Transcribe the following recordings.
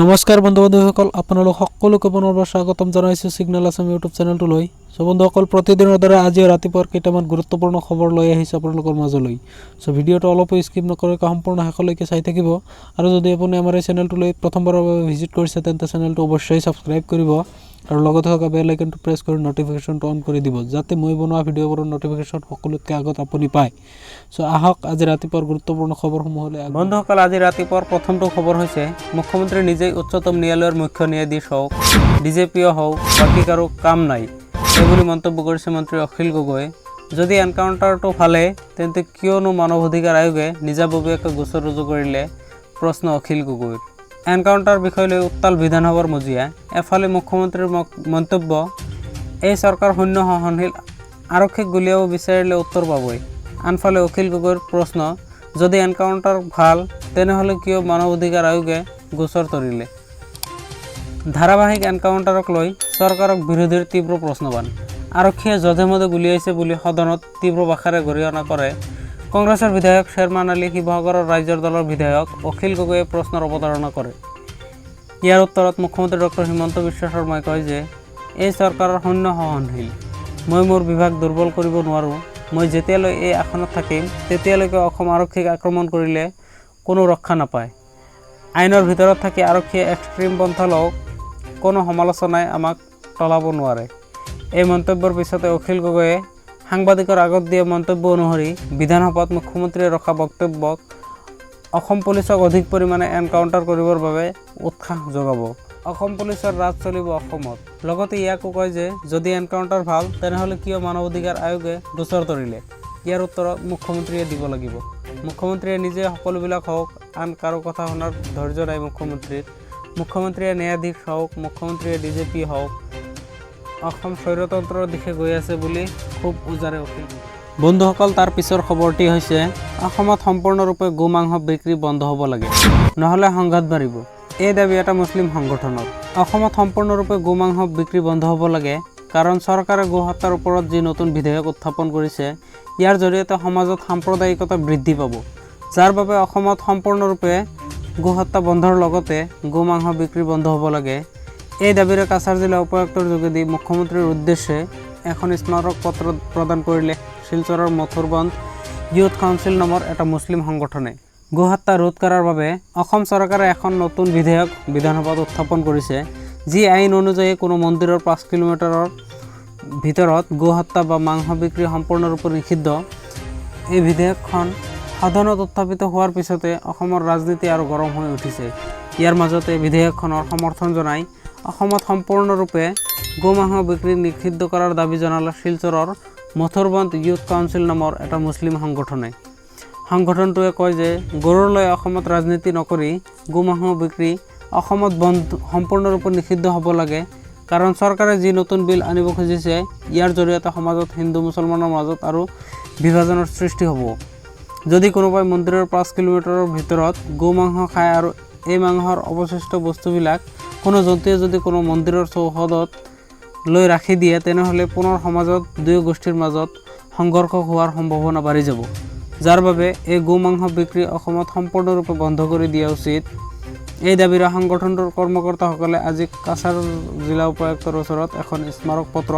নমস্কাৰ বন্ধু বান্ধৱীসকল, আপোনালোক সকলোকে পুনৰবাৰ স্বাগতম জনাইছোঁ সিগনেল আসাম ইউটিউব চেনেলটোলৈ। সো বন্ধুসকল, প্ৰতিদিনৰ দৰে আজিও ৰাতিপুৱাৰ কেইটামান গুৰুত্বপূৰ্ণ খবৰ লৈ আহিছোঁ আপোনালোকৰ মাজলৈ। সো ভিডিঅ'টো অলপো স্কিপ নকৰাকৈ সম্পূৰ্ণ শেষলৈকে চাই থাকিব। আৰু যদি আপুনি আমাৰ এই চেনেলটোলৈ প্ৰথমবাৰৰ বাবে ভিজিট কৰিছে তেন্তে চেনেলটো অৱশ্যই ছাবস্ক্ৰাইব কৰিব আৰু লগতে থকা বেল আইকনটো প্ৰেছ কৰি নটিফিকেশ্যনটো অন কৰি দিব, যাতে মই বনোৱা ভিডিঅ'বোৰৰ নটিফিকেশ্যন সকলোতকৈ আগত আপুনি পায়। সো আহক আজি ৰাতিপুৱাৰ গুৰুত্বপূৰ্ণ খবৰসমূহলৈ। বন্ধুসকল, আজি ৰাতিপুৱাৰ প্ৰথমটো খবৰ হৈছে মুখ্যমন্ত্ৰী নিজেই উচ্চতম ন্যায়ালয়ৰ মুখ্য ন্যায়াধীশ হওক, ডিজিপিও হওক, বাকী কাৰো কাম নাই এইবুলি মন্তব্য কৰিছে মন্ত্ৰী অখিল গগৈ। যদি এনকাউণ্টাৰটো ফালে তেন্তে কিয়নো মানৱ অধিকাৰ আয়োগে নিজাববীয়াকৈ গোচৰ ৰুজু কৰিলে, প্ৰশ্ন অখিল গগৈৰ। এনকাউণ্টাৰ বিষয় লৈ উত্তাল বিধানসভাৰ মজিয়া। এফালে মুখ্যমন্ত্ৰীৰ মন্তব্য, এই চৰকাৰ শূন্য সহনশীল, আৰক্ষীক গুলিয়াব বিচাৰিলে উত্তৰ পাবই। আনফালে অখিল গগৈৰ প্ৰশ্ন, যদি এনকাউণ্টাৰ ভাল তেনেহ'লে কিয় মানৱ অধিকাৰ আয়োগে গোচৰ তৰিলে। ধাৰাবাহিক এনকাউণ্টাৰক লৈ চৰকাৰক বিৰোধীৰ তীব্ৰ প্ৰশ্নবান। আৰক্ষীয়ে যধে মধে গুলিয়াইছে বুলি সদনত তীব্ৰ ভাষাৰে গৰিহণা কৰে কংগ্ৰেছৰ বিধায়ক শ্বেৰমান আলী। শিৱসাগৰৰ ৰাইজৰ দলৰ বিধায়ক অখিল গগৈয়ে প্ৰশ্নৰ অৱতাৰণা কৰে। ইয়াৰ উত্তৰত মুখ্যমন্ত্ৰী ডক্টৰ হিমন্ত বিশ্ব শৰ্মাই কয় যে এই চৰকাৰৰ শূন্য সহনশীল, মই মোৰ বিভাগ দুৰ্বল কৰিব নোৱাৰোঁ। মই যেতিয়ালৈ এই আসনত থাকিম তেতিয়ালৈকে অসম আৰক্ষীক আক্ৰমণ কৰিলে কোনো ৰক্ষা নাপায়। আইনৰ ভিতৰত থাকি আৰক্ষীয়ে এক্সট্ৰিম পন্থা লওক, কোনো সমালোচনাই আমাক টলাব নোৱাৰে। এই মন্তব্যৰ পিছতে অখিল গগৈয়ে সাংবাদিকৰ আগত দিয়া মন্তব্য অনুসৰি বিধানসভাত মুখ্যমন্ত্ৰীয়ে ৰখা বক্তব্যক অসম পুলিচক অধিক পৰিমাণে এনকাউণ্টাৰ কৰিবৰ বাবে উৎসাহ যোগাব। অসম পুলিচৰ ৰাজ চলিব অসমত। লগতে ইয়াকো কয় যে যদি এনকাউণ্টাৰ ভাল তেনেহ'লে কিয় মানৱ অধিকাৰ আয়োগে গোচৰ তৰিলে। ইয়াৰ উত্তৰত মুখ্যমন্ত্ৰীয়ে দিব লাগিব। মুখ্যমন্ত্ৰীয়ে নিজে সকলোবিলাক হওক, আন কাৰো কথা শুনাৰ ধৈৰ্য নাই মুখ্যমন্ত্ৰীৰ। মুখ্যমন্ত্ৰীয়ে ন্যায়াধীশ হওক, মুখ্যমন্ত্ৰীয়ে ডিজিপি হওক, অসম স্বৈৰতন্ত্ৰৰ দিশে গৈ আছে বুলি খুব উজাৰে অখিল। বন্ধুসকল, তাৰ পিছৰ খবৰটি হৈছে অসমত সম্পূৰ্ণৰূপে গোমাংস বিক্ৰী বন্ধ হ'ব লাগে, নহ'লে সংঘাত বাঢ়িব। এই দাবী এটা মুছলিম সংগঠনৰ। অসমত সম্পূৰ্ণৰূপে গোমাংস বিক্ৰী বন্ধ হ'ব লাগে, কাৰণ চৰকাৰে গো হত্যাৰ ওপৰত যি নতুন বিধেয়ক উত্থাপন কৰিছে ইয়াৰ জৰিয়তে সমাজত সাম্প্ৰদায়িকতা বৃদ্ধি পাব, যাৰ বাবে অসমত সম্পূৰ্ণৰূপে গো হত্যা বন্ধৰ লগতে গোমাংস বিক্ৰী বন্ধ হ'ব লাগে। এই দাবীৰে কাছাৰ জিলা উপায়ুক্তৰ যোগেদি মুখ্যমন্ত্ৰীৰ উদ্দেশ্যে এখন স্মাৰক পত্ৰ প্ৰদান কৰিলে শিলচৰৰ মথুৰবন্দ ইউথ কাউন্সিল নামৰ এটা মুছলিম সংগঠনে। গো হত্যা ৰোধ কৰাৰ বাবে অসম চৰকাৰে এখন নতুন বিধেয়ক বিধানসভাত উত্থাপন কৰিছে, যি আইন অনুযায়ী কোনো মন্দিৰৰ 5 কিলোমিটাৰৰ ভিতৰত গো হত্যা বা মাংস বিক্ৰী সম্পূৰ্ণৰূপে নিষিদ্ধ। এই বিধেয়কখন সদনত উত্থাপিত হোৱাৰ পিছতে অসমৰ ৰাজনীতি আৰু গৰম হৈ উঠিছে। ইয়াৰ মাজতে বিধেয়কখনৰ সমৰ্থন জনাই অসমত সম্পূৰ্ণৰূপে গোমাংস বিক্ৰী নিষিদ্ধ কৰাৰ দাবী জনালে শিলচৰৰ মথুৰবন্দ ইউথ কাউন্সিল নামৰ এটা মুছলিম সংগঠনে। সংগঠনটোৱে কয় যে গৰুলৈ অসমত ৰাজনীতি নকৰি গোমাংস বিক্ৰী অসমত সম্পূৰ্ণৰূপে নিষিদ্ধ হ'ব লাগে, কাৰণ চৰকাৰে যি নতুন বিল আনিব খুজিছে ইয়াৰ জৰিয়তে সমাজত হিন্দু মুছলমানৰ মাজত আৰু বিভাজনৰ সৃষ্টি হ'ব। যদি কোনোবাই মন্দিৰৰ 5 কিলোমিটাৰৰ ভিতৰত গোমাংস খায় আৰু এই মাংসৰ অৱশিষ্ট বস্তুবিলাক কোনো জন্তুৱে যদি কোনো মন্দিৰৰ চৌহদত লৈ ৰাখি দিয়ে তেনেহ'লে পুনৰ সমাজত দুয়ো গোষ্ঠীৰ মাজত সংঘৰ্ষ হোৱাৰ সম্ভাৱনা বাঢ়ি যাব, যাৰ বাবে এই গোমাংস বিক্ৰী অসমত সম্পূৰ্ণৰূপে বন্ধ কৰি দিয়া উচিত। এই দাবীৰে সংগঠনটোৰ কৰ্মকৰ্তাসকলে আজি কাছাৰ জিলা উপায়ুক্তৰ ওচৰত এখন স্মাৰক পত্ৰ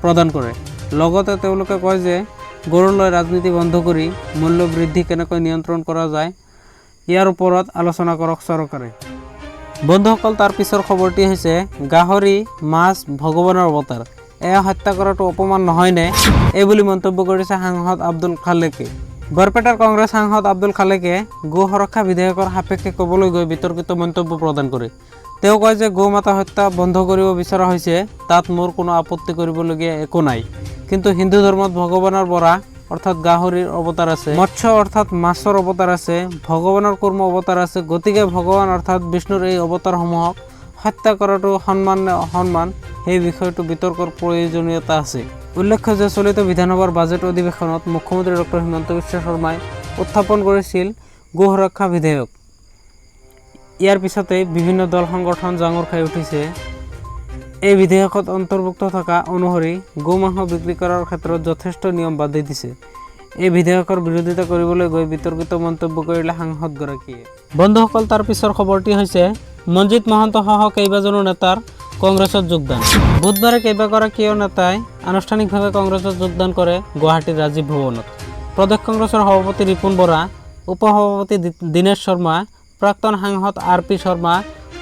প্ৰদান কৰে। লগতে তেওঁলোকে কয় যে গৰুলৈ ৰাজনীতি বন্ধ কৰি মূল্য বৃদ্ধি কেনেকৈ নিয়ন্ত্ৰণ কৰা যায় ইয়াৰ ওপৰত আলোচনা কৰক চৰকাৰে। বন্ধুসকল, তাৰ পিছৰ খবৰটি হৈছে গাহৰি, মাছ ভগৱানৰ অৱতাৰ, এয়া হত্যা কৰাটো অপমান নহয়নে, এইবুলি মন্তব্য কৰিছে সাংসদ আব্দুল খালেকে। বৰপেটাৰ কংগ্ৰেছ সাংসদ আব্দুল খালেকে গো সুৰক্ষা বিধেয়কৰ সাপেক্ষে ক'বলৈ গৈ বিতৰ্কিত মন্তব্য প্ৰদান কৰে। তেওঁ কয় যে গো মাতা হত্যা বন্ধ কৰিব বিচৰা হৈছে, তাত মোৰ কোনো আপত্তি কৰিবলগীয়া একো নাই, কিন্তু হিন্দু ধৰ্মত ভগৱানৰ বৰা অৰ্থাৎ গাহৰিৰ অৱতাৰ আছে, মৎস্য অৰ্থাৎ মাছৰ অৱতাৰ আছে, ভগৱানৰ কুৰ্ম অৱতাৰ আছে। গতিকে ভগৱান অৰ্থাৎ বিষ্ণুৰ এই অৱতাৰসমূহক হত্যা কৰাটো সন্মান নে অসন্মান, সেই বিষয়টো বিতৰ্কৰ প্ৰয়োজনীয়তা আছে। উল্লেখ্য যে চলিত বিধানসভাৰ বাজেট অধিৱেশনত মুখ্যমন্ত্ৰী ডক্টৰ হিমন্ত বিশ্ব শৰ্মাই উত্থাপন কৰিছিল গো সুৰক্ষা বিধেয়ক। ইয়াৰ পিছতেই বিভিন্ন দল সংগঠন জাঙুৰ খাই উঠিছে। এই বিধেয়কত অন্তৰ্ভুক্ত থকা অনুসৰি গোমাংস বিক্ৰী কৰাৰ ক্ষেত্ৰত যথেষ্ট নিয়ম বান্ধি দিছে। এই বিধেয়কৰ বিৰোধিতা কৰিবলৈ গৈ বিতৰ্কিত মন্তব্য কৰিলে সাংসদগৰাকীয়ে। বন্ধুসকল, তাৰ পিছৰ খবৰটি হৈছে মঞ্জিত মহন্ত সহ কেইবাজনো নেতাৰ কংগ্ৰেছত যোগদান। বুধবাৰে কেইবাগৰাকীও নেতাই আনুষ্ঠানিকভাৱে কংগ্ৰেছত যোগদান কৰে গুৱাহাটীৰ ৰাজীৱ ভৱনত। প্ৰদেশ কংগ্ৰেছৰ সভাপতি ৰিপুণ বৰা, উপসভাপতি দীনেশ শৰ্মা, প্ৰাক্তন সাংসদ RP শৰ্মা,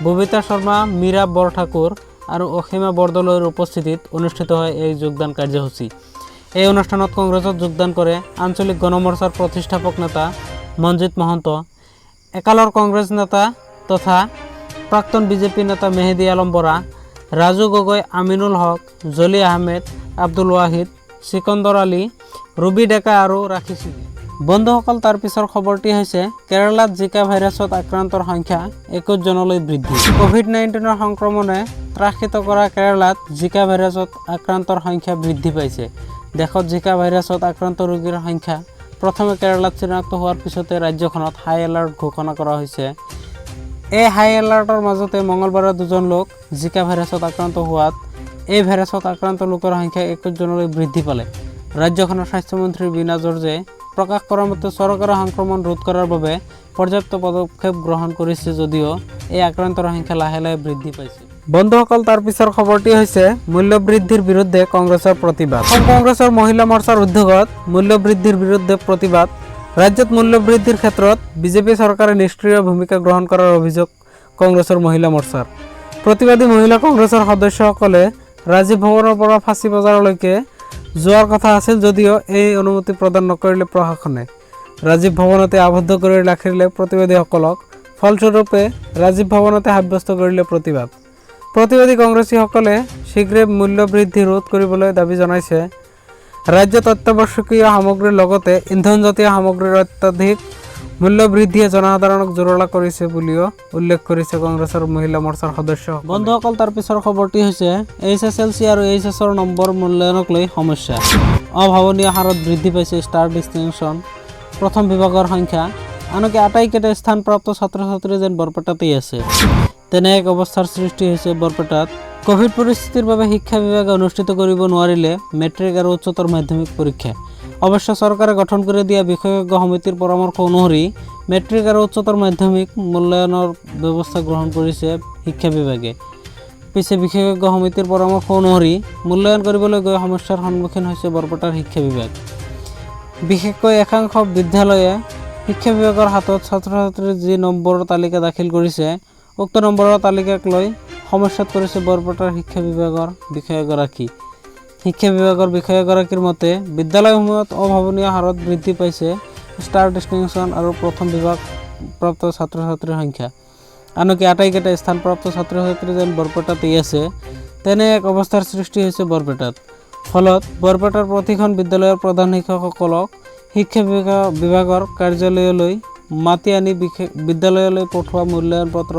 ববিতা শৰ্মা, মীৰা বৰঠাকুৰ আৰু অসীমা বৰদলৈৰ উপস্থিতিত অনুষ্ঠিত হয় এই যোগদান কাৰ্যসূচী। এই অনুষ্ঠানত কংগ্ৰেছত যোগদান কৰে আঞ্চলিক গণমৰ্চাৰ প্ৰতিষ্ঠাপক নেতা মঞ্জিত মহন্ত, একালৰ কংগ্ৰেছ নেতা তথা প্ৰাক্তন বিজেপি নেতা মেহেদী আলম বৰা, ৰাজু গগৈ, আমিনুল হক, জলি আহমেদ, আব্দুল ৱাহিদ, চিকন্দৰ আলী, ৰুবি ডেকা আৰু ৰাখি সিঙে। বন্ধুসকল, তাৰ পিছৰ খবৰটি হৈছে কেৰালাত জিকা ভাইৰাছত আক্ৰান্তৰ সংখ্যা 21 জনলৈ বৃদ্ধি। কোভিড-19 সংক্ৰমণে ত্ৰাসিত কৰা কেৰালাত জিকা ভাইৰাছত আক্ৰান্তৰ সংখ্যা বৃদ্ধি পাইছে। দেশত জিকা ভাইৰাছত আক্ৰান্ত ৰোগীৰ সংখ্যা প্ৰথমে কেৰালাত চিনাক্ত হোৱাৰ পিছতে ৰাজ্যখনত হাই এলাৰ্ট ঘোষণা কৰা হৈছে। এই হাই এলাৰ্টৰ মাজতে মঙলবাৰে 2জন লোক জিকা ভাইৰাছত আক্ৰান্ত হোৱাত এই ভাইৰাছত আক্ৰান্ত লোকৰ সংখ্যা 21 জনলৈ বৃদ্ধি পালে। ৰাজ্যখনৰ স্বাস্থ্যমন্ত্ৰী বীণা জৰ্জে প্ৰকাশ কৰা মতে চৰকাৰে সংক্ৰমণ ৰোধ কৰাৰ বাবে পৰ্যাপ্ত পদক্ষেপ গ্ৰহণ কৰিছে যদিও এই আক্ৰান্তৰ সংখ্যা লাহে লাহে বৃদ্ধি পাইছে। বন্ধুসকল, তাৰ পিছৰ খবৰটি হৈছে মূল্য বৃদ্ধিৰ বিৰুদ্ধে কংগ্ৰেছৰ প্ৰতিবাদ। অসম কংগ্ৰেছৰ মহিলা মৰ্চাৰ উদ্যোগত মূল্য বৃদ্ধিৰ বিৰুদ্ধে প্ৰতিবাদ। ৰাজ্যত মূল্য বৃদ্ধিৰ ক্ষেত্ৰত বিজেপি চৰকাৰে নিষ্ক্ৰিয় ভূমিকা গ্ৰহণ কৰাৰ অভিযোগ কংগ্ৰেছৰ মহিলা মৰ্চাৰ। প্ৰতিবাদী মহিলা কংগ্ৰেছৰ সদস্যসকলে ৰাজীৱ ভৱনৰ পৰা ফাঁচী বজাৰলৈকে যোৱাৰ কথা আছিল যদিও এই অনুমতি প্ৰদান নকৰিলে প্ৰশাসনে। ৰাজীৱ ভৱনতে আবদ্ধ কৰি ৰাখিলে প্ৰতিবাদীসকলক। ফলস্বৰূপে ৰাজীৱ ভৱনতে সাব্যস্ত কৰিলে প্ৰতিবাদ। প্ৰতিবাদী কংগ্ৰেছীসকলে শীঘ্ৰে মূল্য বৃদ্ধি ৰোধ কৰিবলৈ দাবী জনাইছে। ৰাজ্যত অত্যাৱশ্যকীয় সামগ্ৰীৰ লগতে ইন্ধনজাতীয় সামগ্ৰীৰ অত্যাধিক মূল্য বৃদ্ধিয়ে জনসাধাৰণক জুৰুলা কৰিছে বুলিও উল্লেখ কৰিছে কংগ্ৰেছৰ মহিলা মৰ্চাৰ সদস্য। বন্ধুসকল, তাৰ পিছৰ খবৰটি হৈছে HSLC আৰু HS-ৰ নম্বৰ মূল্যায়নক লৈ সমস্যা। অভাৱনীয় হাৰত বৃদ্ধি পাইছে ষ্টাৰ ডিষ্টিংশ্যন প্ৰথম বিভাগৰ সংখ্যা। আনকি আটাইকেইটা স্থানপ্ৰাপ্ত ছাত্ৰ ছাত্ৰী যেন বৰপেটাতেই আছে। তেনে এক অৱস্থাৰ সৃষ্টি হৈছে বৰপেটাত। কোভিড পৰিস্থিতিৰ বাবে শিক্ষা বিভাগে অনুষ্ঠিত কৰিব নোৱাৰিলে মেট্ৰিক আৰু উচ্চতৰ মাধ্যমিক পৰীক্ষা। অৱশ্য চৰকাৰে গঠন কৰি দিয়া বিশেষজ্ঞ সমিতিৰ পৰামৰ্শ অনুসৰি মেট্ৰিক আৰু উচ্চতৰ মাধ্যমিক মূল্যায়নৰ ব্যৱস্থা গ্ৰহণ কৰিছে শিক্ষা বিভাগে। পিছে বিশেষজ্ঞ সমিতিৰ পৰামৰ্শ অনুসৰি মূল্যায়ন কৰিবলৈ গৈ সমস্যাৰ সন্মুখীন হৈছে বৰপেটাৰ শিক্ষা বিভাগ। বিশেষকৈ একাংশ বিদ্যালয়ে শিক্ষা বিভাগৰ হাতত ছাত্ৰ ছাত্ৰীৰ যি নম্বৰৰ তালিকা দাখিল কৰিছে, উক্ত নম্বৰৰ তালিকাক লৈ সমস্যাত পৰিছে বৰপেটাৰ শিক্ষা বিভাগৰ বিষয়াগৰাকী। শিক্ষা বিভাগৰ বিষয়াগৰাকীৰ মতে বিদ্যালয়সমূহত অভাৱনীয় হাৰত বৃদ্ধি পাইছে ষ্টাৰ ডিষ্টিংশ্যন আৰু প্ৰথম বিভাগ প্ৰাপ্ত ছাত্ৰ ছাত্ৰীৰ সংখ্যা। আনকি আটাইকেইটা স্থানপ্ৰাপ্ত ছাত্ৰ ছাত্ৰী যেন বৰপেটাতেই আছে। তেনে এক অৱস্থাৰ সৃষ্টি হৈছে বৰপেটাত। ফলত বৰপেটাৰ প্ৰতিখন বিদ্যালয়ৰ প্ৰধান শিক্ষকসকলক শিক্ষা বিভাগৰ কাৰ্যালয়লৈ মাতি আনি বিদ্যালয়লৈ পঠোৱা মূল্যায়ন পত্ৰ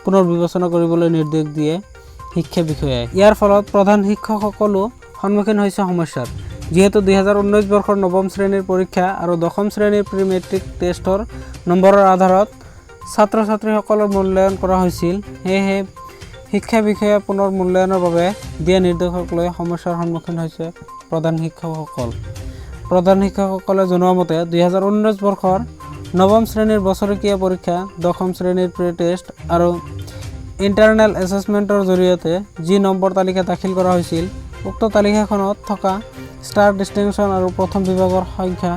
পুনৰ বিবেচনা কৰিবলৈ নিৰ্দেশ দিয়ে শিক্ষা বিষয়াই। ইয়াৰ ফলত প্ৰধান শিক্ষকসকলো সন্মুখীন হৈছে সমস্যাৰ। যিহেতু 2019 বৰ্ষৰ 9ম শ্ৰেণীৰ পৰীক্ষা আৰু 10ম শ্ৰেণীৰ প্ৰি মেট্ৰিক টেষ্টৰ নম্বৰৰ আধাৰত ছাত্ৰ ছাত্ৰীসকলৰ মূল্যায়ন কৰা হৈছিল, সেয়েহে শিক্ষা বিষয়া পুনৰ মূল্যায়নৰ বাবে দিয়া নিৰ্দেশক লৈ সমস্যাৰ সন্মুখীন হৈছে প্ৰধান শিক্ষকসকল। প্ৰধান শিক্ষকসকলে জনোৱা মতে 2019 বৰ্ষৰ 9ম শ্ৰেণীৰ বছৰেকীয়া পৰীক্ষা, 10ম শ্ৰেণীৰ প্ৰি টেষ্ট আৰু ইণ্টাৰনেল এছেছমেণ্টৰ জৰিয়তে যি নম্বৰ তালিকা দাখিল কৰা হৈছিল, উক্ত তালিকাখনত থকা ষ্টাৰ ডিষ্টিংশ্যন আৰু প্ৰথম বিভাগৰ সংখ্যা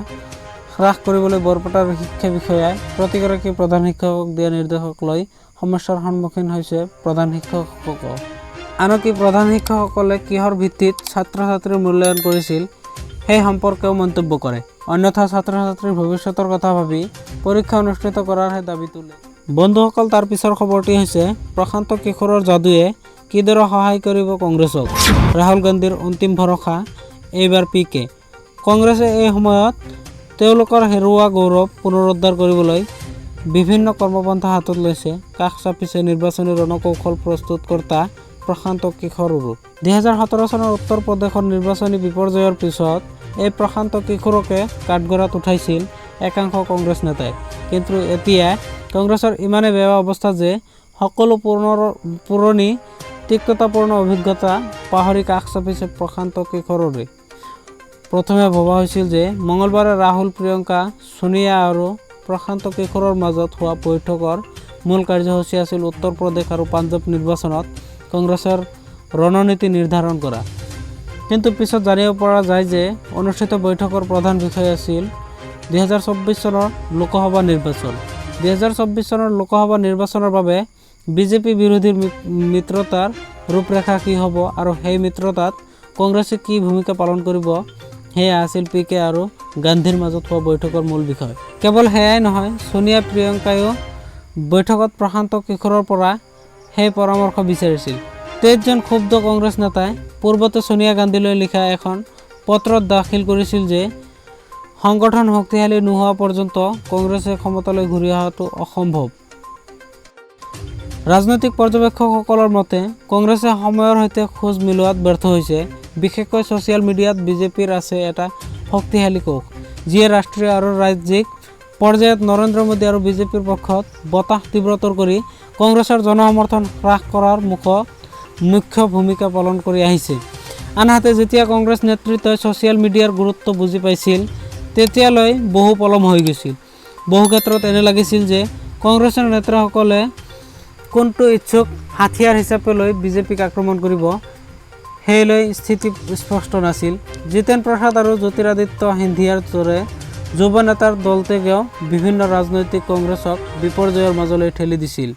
হ্ৰাস কৰিবলৈ বৰপেটাৰ শিক্ষা বিষয়াই প্ৰতিগৰাকী প্ৰধান শিক্ষকক দিয়া নিৰ্দেশক লৈ সমস্যাৰ সন্মুখীন হৈছে প্ৰধান শিক্ষকসকল। আনকি প্ৰধান শিক্ষকসকলে কিহৰ ভিত্তিত ছাত্ৰ ছাত্ৰীৰ মূল্যায়ন কৰিছিল সেই সম্পৰ্কেও মন্তব্য কৰে। অন্যথা ছাত্ৰ ছাত্ৰীৰ ভৱিষ্যতৰ কথা ভাবি পৰীক্ষা অনুষ্ঠিত কৰাৰহে দাবী তোলে। বন্ধুসকল, তাৰ পিছৰ খবৰটি হৈছে প্ৰশান্ত কিশোৰৰ যাদুৱে কিদৰে সহায় কৰিব কংগ্ৰেছক। ৰাহুল গান্ধীৰ অন্তিম ভৰসা এইবাৰ PK। কংগ্ৰেছে এই সময়ত তেওঁলোকৰ হেৰুওৱা গৌৰৱ পুনৰুদ্ধাৰ কৰিবলৈ বিভিন্ন কৰ্মপন্থা হাতত লৈছে। কাষ চাপিছে নিৰ্বাচনী ৰণকৌশল প্ৰস্তুতকৰ্তা প্ৰশান্ত কিশোৰৰো। 2017 চনৰ উত্তৰ প্ৰদেশৰ নিৰ্বাচনী বিপৰ্যয়ৰ পিছত এই প্ৰশান্ত কিশোৰকে কাঠগড়াত উঠাইছিল একাংশ কংগ্ৰেছ নেতাই। কিন্তু এতিয়া কংগ্ৰেছৰ ইমানে বেয়া অৱস্থা যে সকলো পুৰণি তিক্ততাপূৰ্ণ অভিজ্ঞতা পাহৰি কাষ চাপিছে প্ৰশান্ত কিশোৰৰে। প্ৰথমে ভবা হৈছিল যে মঙলবাৰে ৰাহুল, প্ৰিয়ংকা, সোনিয়া আৰু প্ৰশান্ত কিশোৰৰ মাজত হোৱা বৈঠকৰ মূল কাৰ্যসূচী আছিল উত্তৰ প্ৰদেশ আৰু পাঞ্জাৱ নিৰ্বাচনত কংগ্ৰেছৰ ৰণনীতি নিৰ্ধাৰণ কৰা। কিন্তু পিছত জানিব পৰা যায় যে অনুষ্ঠিত বৈঠকৰ প্ৰধান বিষয় আছিল 2024 চনৰ লোকসভা নিৰ্বাচন। 2024 চনৰ লোকসভা নিৰ্বাচনৰ বাবে বিজেপি বিৰোধী মিত্ৰতাৰ ৰূপৰেখা কি হ'ব আৰু সেই মিত্ৰতাত কংগ্ৰেছে কি ভূমিকা পালন কৰিব, সেয়া আছিল PK আৰু গান্ধীৰ মাজত হোৱা বৈঠকৰ মূল বিষয়। কেৱল সেয়াই নহয়, সোনিয়া প্ৰিয়ংকায়ো বৈঠকত প্ৰশান্ত কিশোৰৰ পৰা সেই পৰামৰ্শ বিচাৰিছিল। 23 জন ক্ষুব্ধ কংগ্ৰেছ নেতাই পূৰ্বতে সোনিয়া গান্ধীলৈ লিখা এখন পত্ৰত দাখিল কৰিছিল যে সংগঠন শক্তিশালী নোহোৱা পৰ্যন্ত কংগ্ৰেছে ক্ষমতালৈ ঘূৰি অহাটো অসম্ভৱ। ৰাজনৈতিক পৰ্যবেক্ষকসকলৰ মতে কংগ্ৰেছে সময়ৰ সৈতে খোজ মিলোৱাত ব্যৰ্থ হৈছে। বিশেষকৈ ছ'চিয়েল মিডিয়াত বিজেপিৰ আছে এটা শক্তিশালী কোষ, যিয়ে ৰাষ্ট্ৰীয় আৰু ৰাজ্যিক পৰ্যায়ত নৰেন্দ্ৰ মোদী আৰু বিজেপিৰ পক্ষত বতাহ তীব্ৰতৰ কৰি কংগ্ৰেছৰ জনসমৰ্থন হ্ৰাস কৰাৰ মুখ্য ভূমিকা পালন কৰি আহিছে। আনহাতে যেতিয়া কংগ্ৰেছ নেতৃত্বই ছ'চিয়েল মিডিয়াৰ গুৰুত্ব বুজি পাইছিল, তেতিয়ালৈ বহু পলম হৈ গৈছিল। বহু ক্ষেত্ৰত এনে লাগিছিল যে কংগ্ৰেছৰ নেতাসকলে কোনটো ইচ্ছুক হাথিয়াৰ হিচাপে লৈ বিজেপিক আক্ৰমণ কৰিব, সেইলৈ স্থিতি স্পষ্ট নাছিল। জিতেন প্ৰসাদ আৰু জ্যোতিৰাদিত্য সিন্ধিয়াৰ দৰে যুৱ নেতাৰ দলটোৱেও বিভিন্ন ৰাজনৈতিক কংগ্ৰেছক বিপৰ্যয়ৰ মাজলৈ ঠেলি দিছিল।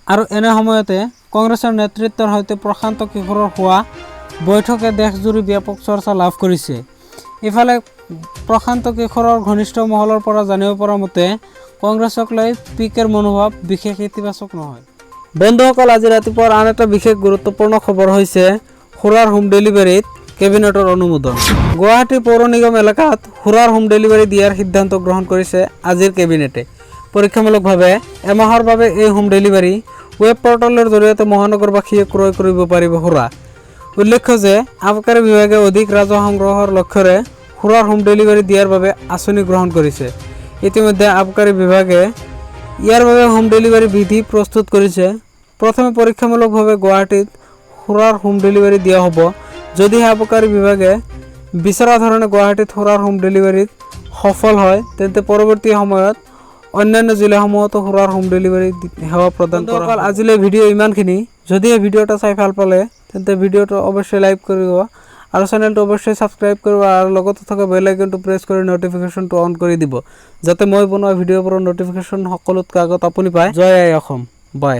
আৰু এনে সময়তে কংগ্ৰেছৰ নেতৃত্বৰ সৈতে প্ৰশান্ত কিশোৰৰ হোৱা বৈঠকে দেশজুৰি ব্যাপক চৰ্চা লাভ কৰিছে। ইফালে প্ৰশান্ত কিশোৰৰ ঘনিষ্ঠ মহলৰ পৰা জানিব পৰা মতে কংগ্ৰেছক লৈ PKৰ মনোভাৱ বিশেষ ইতিবাচক নহয়। বন্ধুসকল, আজি ৰাতিপুৱাৰ আন এটা বিশেষ গুৰুত্বপূৰ্ণ খবৰ হৈছে সুৰাৰ হোম ডেলিভাৰীত কেবিনেটৰ অনুমোদন। গুৱাহাটী পৌৰ নিগম এলেকাত সুৰাৰ হোম ডেলিভাৰী দিয়াৰ সিদ্ধান্ত গ্ৰহণ কৰিছে আজিৰ কেবিনেটে। পৰীক্ষামূলকভাৱে এমাহৰ বাবে এই হোম ডেলিভাৰী ৱেব পৰ্টেলৰ জৰিয়তে মহানগৰবাসীয়ে ক্ৰয় কৰিব পাৰিব সুৰা। উল্লেখ্য যে আবকাৰী বিভাগে অধিক ৰাজহ সংগ্ৰহৰ লক্ষ্যৰে সুৰাৰ হোম ডেলিভাৰী দিয়াৰ বাবে আঁচনি গ্ৰহণ কৰিছে। ইতিমধ্যে আবকাৰী বিভাগে ইয়াৰ বাবে হোম ডেলিভাৰী বিধি প্ৰস্তুত কৰিছে। প্ৰথমে পৰীক্ষামূলকভাৱে গুৱাহাটীত সুৰাৰ হোম ডেলিভাৰী দিয়া হ'ব। যদিহে আবকাৰী বিভাগে বিচৰা ধৰণে গুৱাহাটীত সুৰাৰ হোম ডেলিভাৰীত সফল হয়, তেন্তে পৰৱৰ্তী সময়ত অন্যান্য জিলাসমূহতো সুৰাৰ হোম ডেলিভাৰী সেৱা প্ৰদান কৰা হ'ব। আজিলৈ ভিডিঅ' ইমানখিনি। যদিহে ভিডিঅ'টা চাই ভাল পালে তেন্তে ভিডিঅ'টো অৱশ্যই লাইক কৰিব আৰু চেনেলটো অৱশ্যই ছাবস্ক্ৰাইব কৰিব আৰু লগতে থকা বেল আইকনটো প্ৰেছ কৰি নটিফিকেশ্যনটো অন কৰি দিব, যাতে মই বনোৱা ভিডিঅ'বোৰৰ নটিফিকেশ্যন সকলোতকৈ আগত আপুনি পায়। জয় আই অসম। বাই।